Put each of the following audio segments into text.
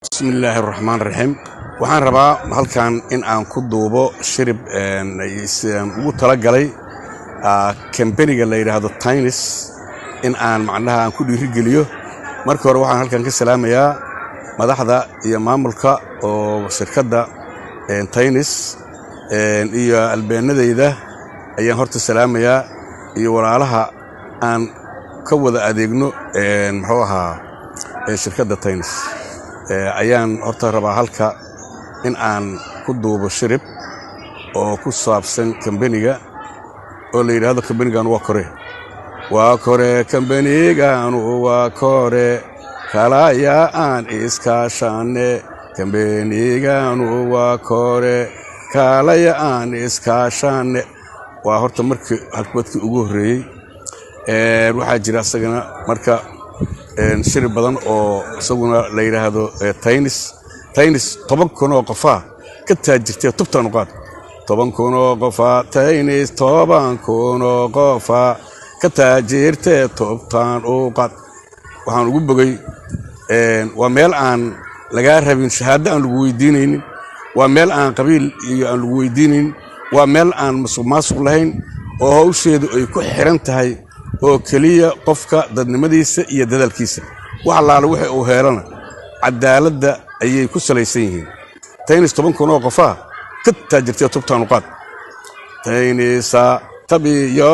بسم الله الرحمن الرحيم waxaan rabaa halkan in aan ku duubo shirib ugu talagalay kambaniga la yiraahdo Tainis in aan macnaha aan ku dhiirigeliyo marka hore waxaan halkan ka salaamayaa madaxda iyo maamulka oo shirkadda Tainis iyo albeenadeyda ayaan horta salaamayaa iyo walaalaha aan ka wada adeegno muxuu ahaa shirkadda Tainis ayaan horta rabaa halka in aan ku duubo shirib oo ku saabsan kambaniga oo la yiraahdo kambanigan waa kore kambanigan waa kore kalaya aan iskaashane kambanigan waa kore kalaya aan iskaashane waa horta markii halkii ugu horeeyay waxa jira asagana marka shirib badan oo isaguna la yiraahdo Tainis 10,000 oo qof ka taajirtay tubtan u qaad 10,000 oo qof Tainis 10,000 oo qof ka taajirtay tubtan u qaad waxaan ugu bogay waa meel aan laga rabin shahaado aan lagu weydiinaynin waa meel aan qabiil iyo aan lagu weydiinin waa meel aan masuq lahayn oo hawsheedu ay ku xiran tahay oo kaliya qofka dadnimadiisa iyo dadalkiisa wax laala wixii uu heelana cadaaladda ayay ku salaysan yihiin Tainis 10,000 oo qof ka taajirtay tubtan u qaad Tainisa tabiyo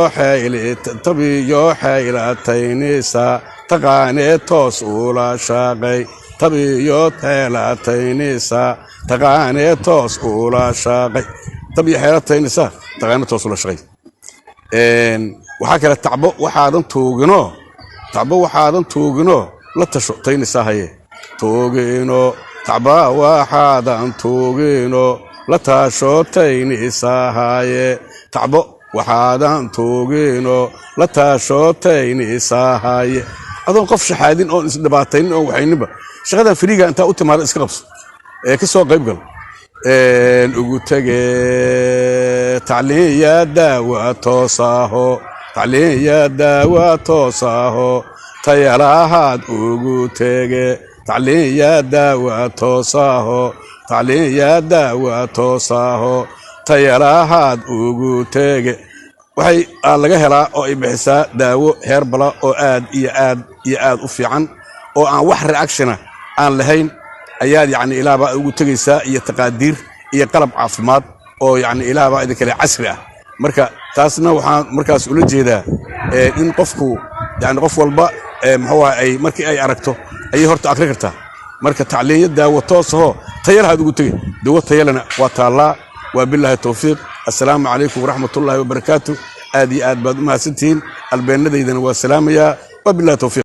xayla Tainisa taqaane toos ula shaqay tabiyo xayla Tainisa taqaane toos ula shaqay tabiyo xayla Tainisa taqaane toos ula shaqay waxa kale tacbo waxaadan toogino la tasho Tainisa haye toogino tacba waxaadan toogino la tasho Tainisa haye tacbo waxaadan toogino la tasho Tainisa haye adoon qof shahaadin oo isdhibaatayn oo waxayniba shaqada firiga inta u timaado iska qabso ka soo qayb gal ugu tagay tacliin ya daawa toosaho tayalahaad ugu tagay tacliin ya daawa toosaho tayalahaad ugu tagay waxay laga helaa oo ay bixisaa daawo heerbala oo aad u fiican oo aan wax reaction aan lahayn ayaad yani ilaaba ugu tagaysaa iyo taqaadiir iyo qalab caafimaad oo yani ilaaba idin kale casri ah marka taasna waxaan markaas ula jeedaa in qofku yani qof walba muxuu ay markii ay aragto ay horta aqri kartaa marka tacliin daawo toosaho tayalahaad ugu tagay daawo tayalana waa taala wa billahi tawfiiq assalaamu alaykum wa rahmatullahi wa barakatuh aad baad u mahadsantiin albeenadeydana waa salaamaya wa billahi tawfiiq